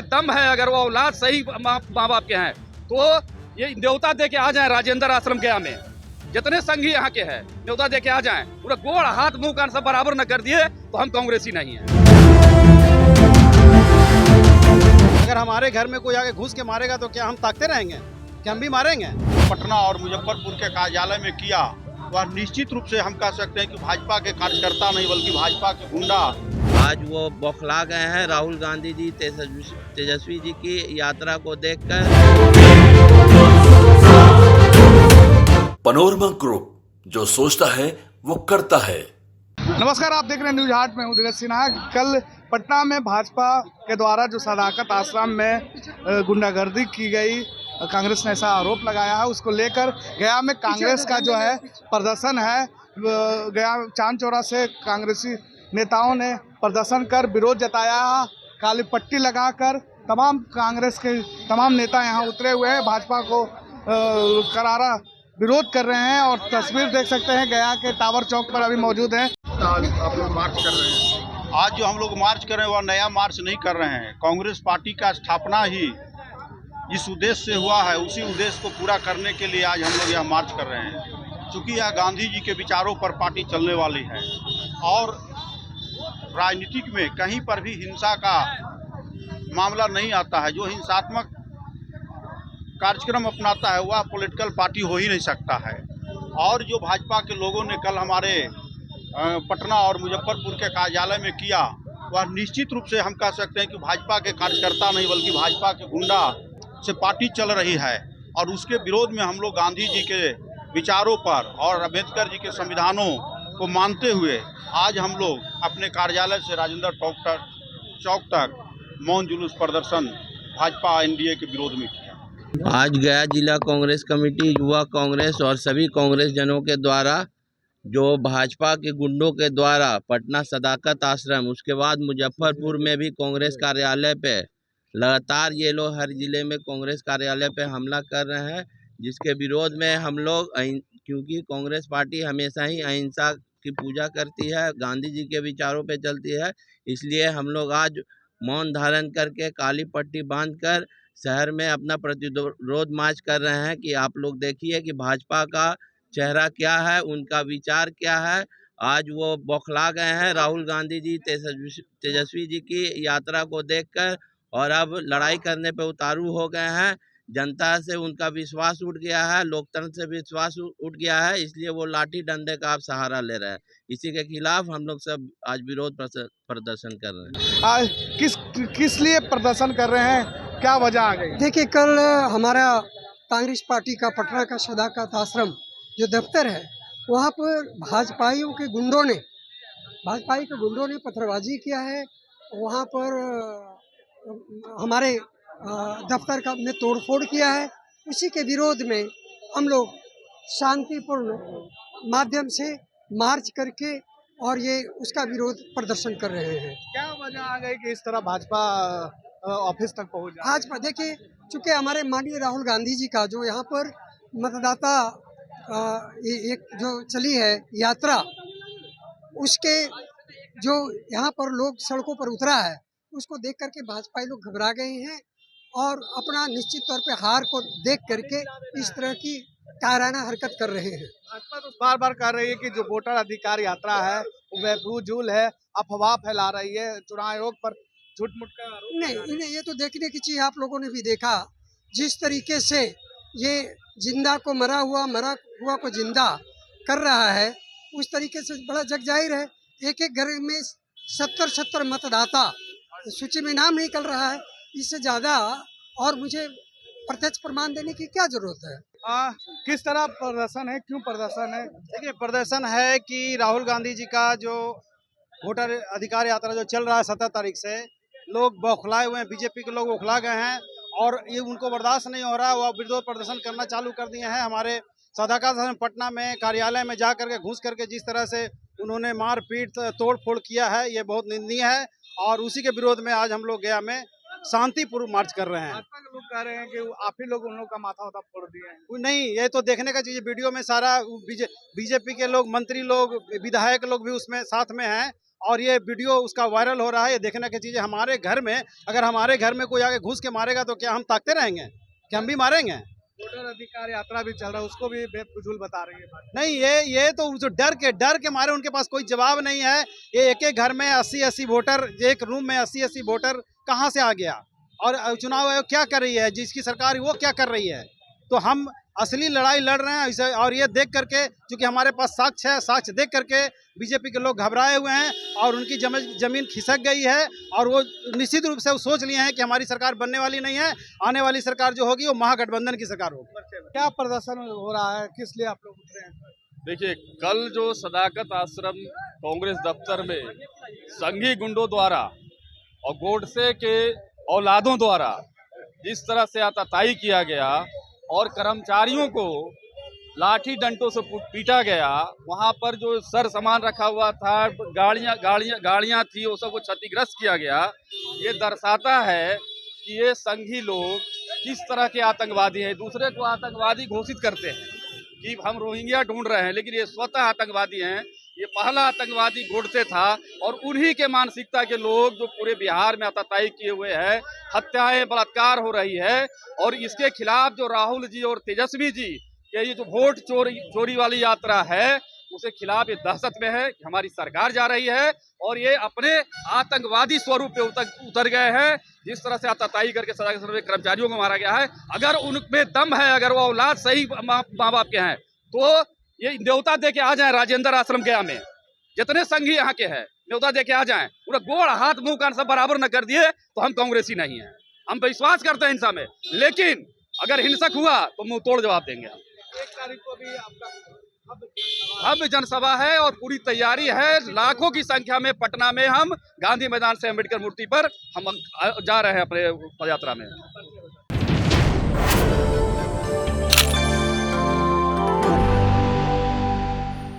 में दम है, अगर वो औलाद सही माँ बाप के हैं तो ये न्योता दे के आ जाए राजेंद्र आश्रम गया में। जितने संघी यहाँ के हैं न्योता दे के आ जाएं। पूरा गोड़ हाथ मुंह कान सब बराबर न कर दिए तो हम कांग्रेसी नहीं है। अगर हमारे घर में कोई आके घुस के मारेगा तो क्या हम ताकते रहेंगे? क्या हम भी मारेंगे? पटना और मुजफ्फरपुर के कार्यालय में किया वह निश्चित रूप से हम कह सकते हैं कि भाजपा के कार्यकर्ता नहीं बल्कि भाजपा के गुंडा। आज वो बौखला गए हैं राहुल गांधी जी तेजस्वी जी की यात्रा को देखकर। पनोरमा ग्रुप, जो सोचता है वो करता है। नमस्कार, आप देख रहे हैं न्यूज हाट में उदय सिन्हा। कल पटना में भाजपा के द्वारा जो सदाकत आश्रम में गुंडागर्दी की गई, कांग्रेस ने ऐसा आरोप लगाया है, उसको लेकर गया में कांग्रेस का जो है प्रदर्शन है। गया चांद चौरा से कांग्रेसी नेताओं ने प्रदर्शन कर विरोध जताया। काली पट्टी लगाकर तमाम कांग्रेस के तमाम नेता यहाँ उतरे हुए हैं, भाजपा को करारा विरोध कर रहे हैं। और तस्वीर देख सकते हैं गया के टावर चौक पर अभी मौजूद हैं। आप लोग मार्च कर रहे हैं। आज जो हम लोग मार्च कर रहे हैं वह नया मार्च नहीं कर रहे हैं। कांग्रेस पार्टी का स्थापना ही जिस उद्देश्य से हुआ है उसी उद्देश्य को पूरा करने के लिए आज हम लोग यह मार्च कर रहे हैं। चूँकि यह गांधी जी के विचारों पर पार्टी चलने वाली है और राजनीतिक में कहीं पर भी हिंसा का मामला नहीं आता है। जो हिंसात्मक कार्यक्रम अपनाता है वह पॉलिटिकल पार्टी हो ही नहीं सकता है। और जो भाजपा के लोगों ने कल हमारे पटना और मुजफ्फरपुर के कार्यालय में किया वह निश्चित रूप से हम कह सकते हैं कि भाजपा के कार्यकर्ता नहीं बल्कि भाजपा के गुंडा से पार्टी चल रही है। और उसके विरोध में हम लोग गांधी जी के विचारों पर और अम्बेडकर जी के संविधानों को मानते हुए आज हम लोग अपने कार्यालय से राजेंद्र चौक तक मौन जुलूस प्रदर्शन भाजपा एनडीए के विरोध में किया। आज गया जिला कांग्रेस कमेटी, युवा कांग्रेस और सभी कांग्रेस जनों के द्वारा जो भाजपा के गुंडों के द्वारा पटना सदाकत आश्रम, उसके बाद मुजफ्फरपुर में भी कांग्रेस कार्यालय पे लगातार ये लोग हर जिले में कांग्रेस कार्यालय पे हमला कर रहे हैं, जिसके विरोध में हम लोग, क्योंकि कांग्रेस पार्टी हमेशा ही अहिंसा की पूजा करती है, गांधी जी के विचारों पे चलती है, इसलिए हम लोग आज मौन धारण करके काली पट्टी बांधकर शहर में अपना प्रतिरोध मार्च कर रहे हैं कि आप लोग देखिए कि भाजपा का चेहरा क्या है, उनका विचार क्या है। आज वो बौखला गए हैं राहुल गांधी जी तेजस्वी जी की यात्रा को देखकर और अब लड़ाई करने पे उतारू हो गए हैं। जनता से उनका विश्वास उठ गया है, लोकतंत्र से विश्वास उठ गया है, इसलिए वो लाठी डंडे का आप सहारा ले रहे हैं। इसी के खिलाफ हम लोग सब आज विरोध प्रदर्शन कर रहे हैं। आज किस लिए प्रदर्शन कर रहे हैं, क्या वजह आ गई? देखिए, कल हमारा कांग्रेस पार्टी का पटना का सदाकत आश्रम जो दफ्तर है, वहाँ पर भाजपाइयों के गुंडों ने पत्थरबाजी किया है। वहाँ पर हमारे दफ्तर का में तोड़फोड़ किया है। उसी के विरोध में हम लोग शांतिपूर्ण माध्यम से मार्च करके और ये उसका विरोध प्रदर्शन कर रहे हैं। क्या वजह आ गई कि इस तरह भाजपा ऑफिस तक पहुंच जाए? भाजपा, देखिए, चूँकि हमारे माननीय राहुल गांधी जी का जो यहाँ पर मतदाता एक जो चली है यात्रा, उसके जो यहाँ पर लोग सड़कों पर उतरा है, उसको देख करके भाजपाई लोग घबरा गए हैं और अपना निश्चित तौर पे हार को देख करके इस तरह की कायराना हरकत कर रहे हैं। भाजपा तो बार बार कह रही है कि जो वोटर अधिकार यात्रा है वो बेफजूल है, अफवाह फैला रही है, चुनाव आयोग पर झूठ मूठ का आरोप। नहीं, ये तो देखने की चीज, आप लोगों ने भी देखा जिस तरीके से ये जिंदा को मरा हुआ को जिंदा कर रहा है, उस तरीके से बड़ा जग जाहिर है। एक एक घर में 70 मतदाता सूची में नाम निकल रहा है। इससे ज्यादा और मुझे प्रत्यक्ष प्रमाण देने की क्या जरूरत है? किस तरह प्रदर्शन है, क्यों प्रदर्शन है? देखिए, प्रदर्शन है कि राहुल गांधी जी का जो वोटर अधिकार यात्रा जो चल रहा है 17 तारीख से, लोग बौखलाए हुए हैं, बीजेपी के लोग बौखला गए हैं और ये उनको बर्दाश्त नहीं हो रहा। वो विरोध प्रदर्शन करना चालू कर दिए हैं। हमारे सदाकत पटना में कार्यालय में जा करके घुस करके जिस तरह से उन्होंने मारपीट तोड़ फोड़ किया है, ये बहुत निंदनीय है। और उसी के विरोध में आज हम लोग गया में शांतिपूर्वक मार्च कर रहे हैं। भाजपा के लोग कह रहे हैं कि आप ही लोग उन लोग का माथा वाथा फोड़ दिए हैं। नहीं, ये तो देखने का चीज़, वीडियो में सारा बीजेपी के लोग, मंत्री लोग, विधायक लोग भी उसमें साथ में हैं और ये वीडियो उसका वायरल हो रहा है। ये देखने की चीज़ है। हमारे घर में, अगर हमारे घर में कोई आके घुस के मारेगा तो क्या हम ताकते रहेंगे? क्या हम भी मारेंगे? वोटर अधिकार यात्रा भी चल रहा है, उसको भी बेफजूल बता रही है। नहीं, ये तो जो डर के मारे उनके पास कोई जवाब नहीं है। ये एक घर में 80-80 वोटर, एक रूम में 80-80 वोटर कहाँ से आ गया? और चुनाव आयोग क्या कर रही है? जिसकी सरकार वो क्या कर रही है? तो हम असली लड़ाई लड़ रहे हैं इसे, और ये देख करके, क्योंकि हमारे पास साक्ष्य है, साक्ष्य देख करके बीजेपी के लोग घबराए हुए हैं और उनकी जमीन खिसक गई है और वो निश्चित रूप से वो सोच लिए हैं कि हमारी सरकार बनने वाली नहीं है। आने वाली सरकार जो होगी वो महागठबंधन की सरकार होगी। क्या प्रदर्शन हो रहा है, किस लिए आप लोग उठ रहे हैं? देखिए, कल जो सदाकत आश्रम कांग्रेस दफ्तर में संघी गुंडों द्वारा और गोडसे के औलादों द्वारा जिस तरह से आताताई किया गया और कर्मचारियों को लाठी डंडों से पीटा गया, वहां पर जो सर सामान रखा हुआ था, गाड़ियां थी, वो सबको क्षतिग्रस्त किया गया। ये दर्शाता है कि ये संघी लोग किस तरह के आतंकवादी हैं। दूसरे को आतंकवादी घोषित करते हैं कि हम रोहिंग्या ढूंढ रहे हैं, लेकिन ये स्वतः आतंकवादी हैं। ये पहला आतंकवादी गोडसे था और उन्हीं के मानसिकता के लोग जो पूरे बिहार में आतताई किए हुए हैं, हत्याएं, बलात्कार हो रही है। और इसके खिलाफ जो राहुल जी और तेजस्वी जी के ये जो वोट चोरी वाली यात्रा है, उसके खिलाफ ये दहशत में है कि हमारी सरकार जा रही है और ये अपने आतंकवादी स्वरूप पे उतर गए हैं। जिस तरह से आतताई करके सदा कर्मचारियों को मारा गया है, अगर उनमें दम है, अगर वो औलाद सही माँ बाप के हैं, तो ये न्योता दे के आ जाए राजेंद्र आश्रम गया में। जितने संघी यहाँ के हैं, न्योता दे के आ जाएं। पूरा गोड़ हाथ मुंह कान सब बराबर न कर दिए तो हम कांग्रेसी नहीं है। हम विश्वास करते हैं हिंसा में, लेकिन अगर हिंसक हुआ तो मुंह तोड़ जवाब देंगे। 1 तारीख को भी आपका भव्य जनसभा है और पूरी तैयारी है। लाखों की संख्या में पटना में हम गांधी मैदान से अम्बेडकर मूर्ति पर हम जा रहे हैं अपने पदयात्रा में।